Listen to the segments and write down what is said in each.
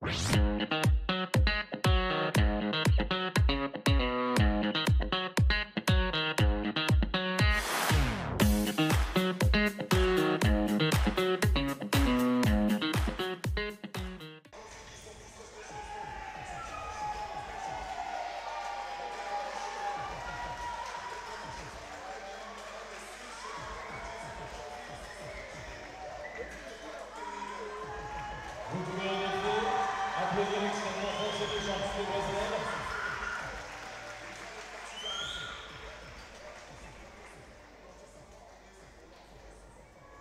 Vous pouvez en effet applaudir extrêmement fort ces deux jambes demoiselles.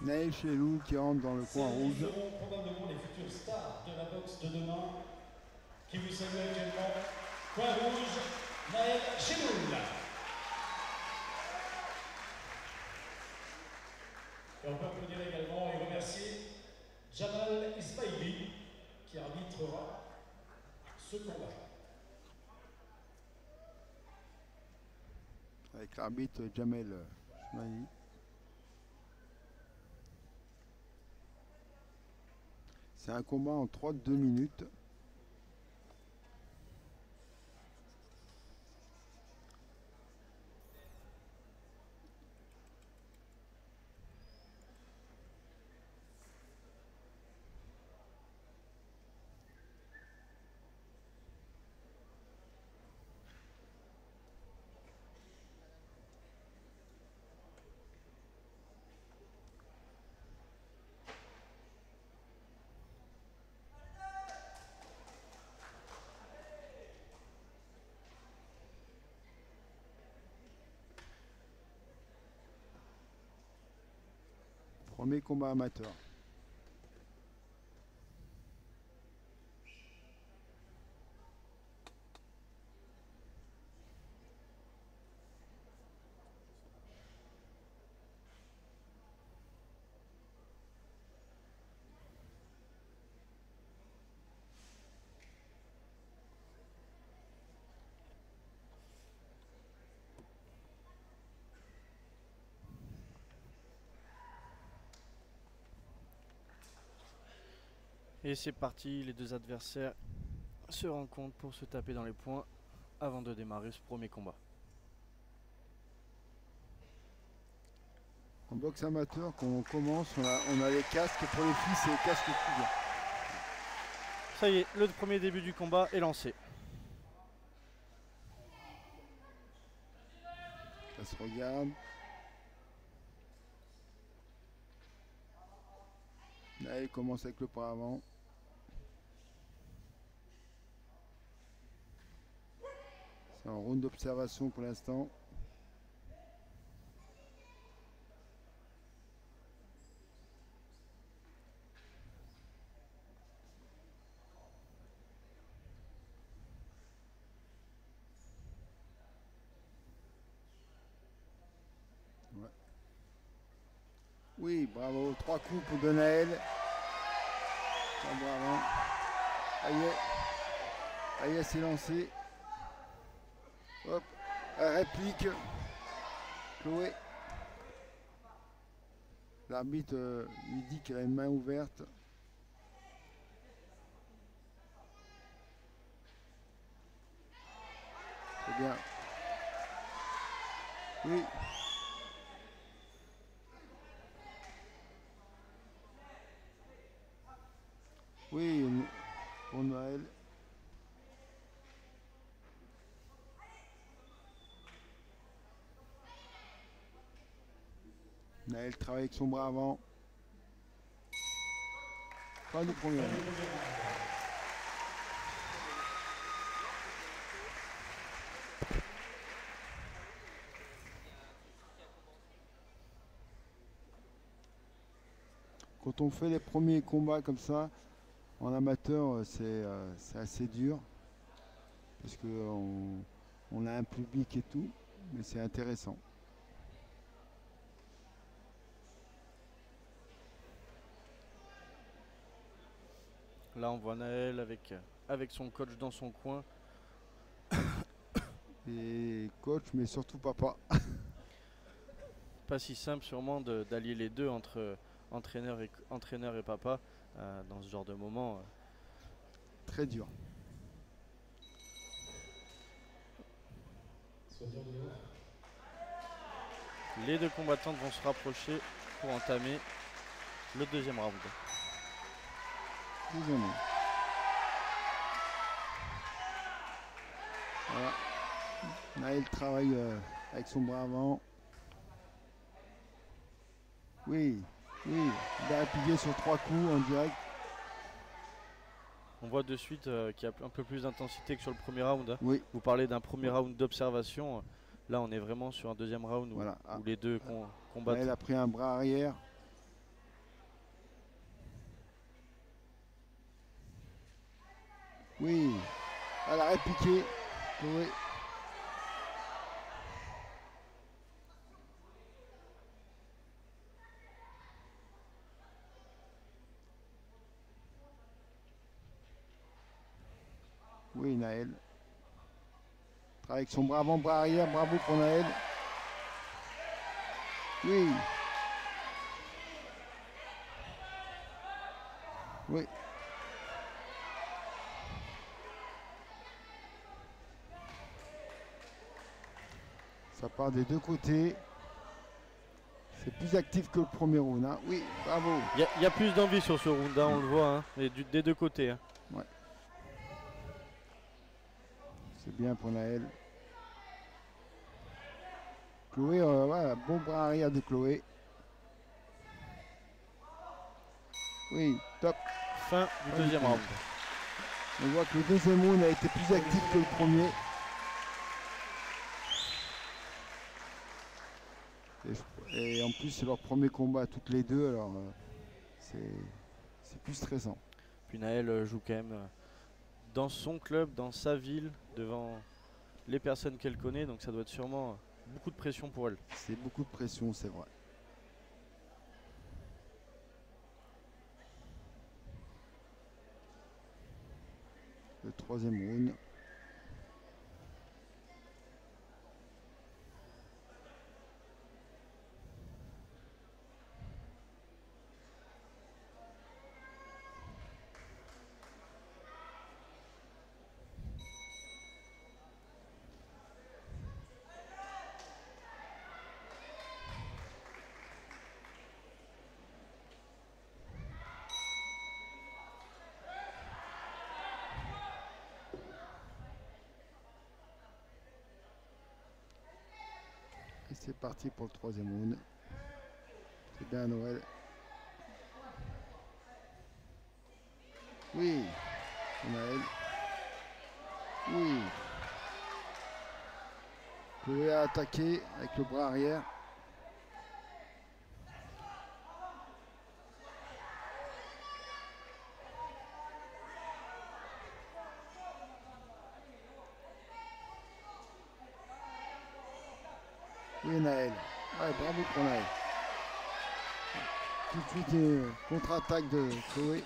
Naël Chelou qui rentre dans le coin rouge. Ils seront probablement les futures stars de la boxe de demain qui vous saluent actuellement. Coin rouge, Naël Chelou. Et on peut applaudir également et remercier Jamal Ismaili qui arbitrera ce combat. Avec l'arbitre Jamel Ismaili. C'est un combat en 3-2 minutes. Premier combat amateur. Et c'est parti, les deux adversaires se rencontrent pour se taper dans les poings avant de démarrer ce premier combat. En boxe amateur, quand on commence, on a les casques pour les filles, c'est les casques couverts. Ça y est, le premier début du combat est lancé. Ça se regarde. Là, il commence avec le pas avant. C'est un round d'observation pour l'instant. Ouais. Oui, bravo. 3 coups pour Naël. Bravo. Aïe, c'est lancé. Hop, réplique. Chloé. L'arbitre lui dit qu'elle a une main ouverte. C'est bien. Oui. Oui, pour Naël. Naël travaille avec son bras avant. Pas de problème. Quand on fait les premiers combats comme ça, en amateur, c'est assez dur. Parce qu'on a un public et tout, mais c'est intéressant. Là on voit Naël avec son coach dans son coin. Et coach, mais surtout papa. Pas si simple sûrement d'allier les deux entre entraîneur et papa dans ce genre de moment. très dur. Les deux combattantes vont se rapprocher pour entamer le deuxième round. Deuxième. Voilà. Naël travaille avec son bras avant. Oui, oui, il a appuyé sur 3 coups en direct. On voit de suite qu'il y a un peu plus d'intensité que sur le premier round. Hein. Oui, Vous parlez d'un premier round d'observation. Là, on est vraiment sur un deuxième round où, voilà. où les deux combattent. Naël a pris un bras arrière. Oui, elle a répliqué. Oui. Oui, Naël. Travaille avec son bras avant, bras arrière. Bravo pour Naël. Oui. Oui. Ça part des deux côtés. C'est plus actif que le premier round. Hein. Oui, bravo. Il y a plus d'envie sur ce round, hein, on le voit, hein, et des deux côtés. Hein. Ouais. C'est bien pour Naël. Chloé, voilà, bon bras arrière de Chloé. Oui, top. Fin du deuxième round. On voit que le deuxième round a été plus actif que le premier. Et en plus, c'est leur premier combat toutes les deux, alors c'est plus stressant. Puis Naël joue quand même dans son club, dans sa ville, devant les personnes qu'elle connaît, donc ça doit être sûrement beaucoup de pression pour elle. C'est beaucoup de pression, c'est vrai. Le troisième round. Et c'est parti pour le troisième round. C'est bien Noël. Oui, Noël. Oui. Chloé a attaqué avec le bras arrière. Oui, Naël. Ouais, bravo pour Naël. Tout de suite, contre-attaque de Chloé.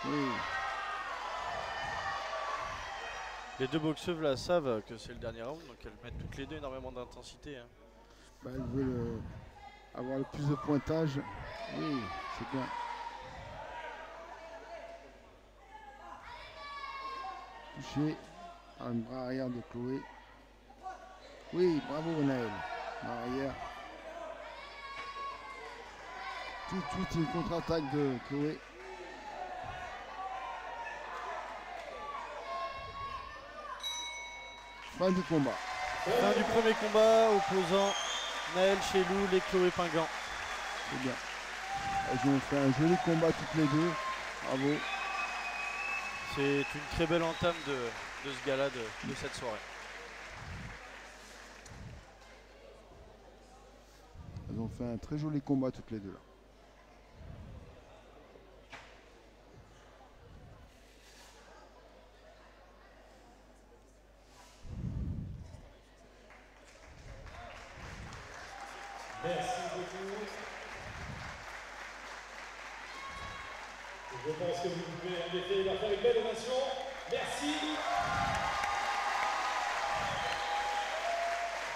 Oui. Les deux boxeuses là savent que c'est le dernier round, donc elles mettent toutes les deux énormément d'intensité. Hein. Bah, elles veulent avoir le plus de pointage. Oui, c'est bien. Touché par le bras arrière de Chloé. Oui, bravo Naël. Arrière. Tout de suite une contre-attaque de Chloé. Fin du combat. Fin du premier combat opposant Naël Chelou et Chloé Pingan. C'est bien. Elles ont fait un joli combat toutes les deux. Bravo. C'est une très belle entame de ce gala de cette soirée. Elles ont fait un très joli combat toutes les deux là. Merci beaucoup. Je pense que vous pouvez en effet leur faire une belle ovation. Merci.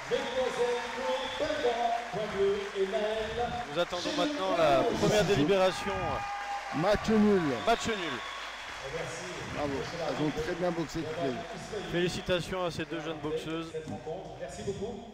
Belle troisième pour Belgan, point bleu, et Naël. Nous attendons maintenant la première délibération. Match nul. Match nul. Bravo. Elles ont très bien boxé toutes les deux. Félicitations à ces deux jeunes boxeuses. Cette rencontre. Merci beaucoup.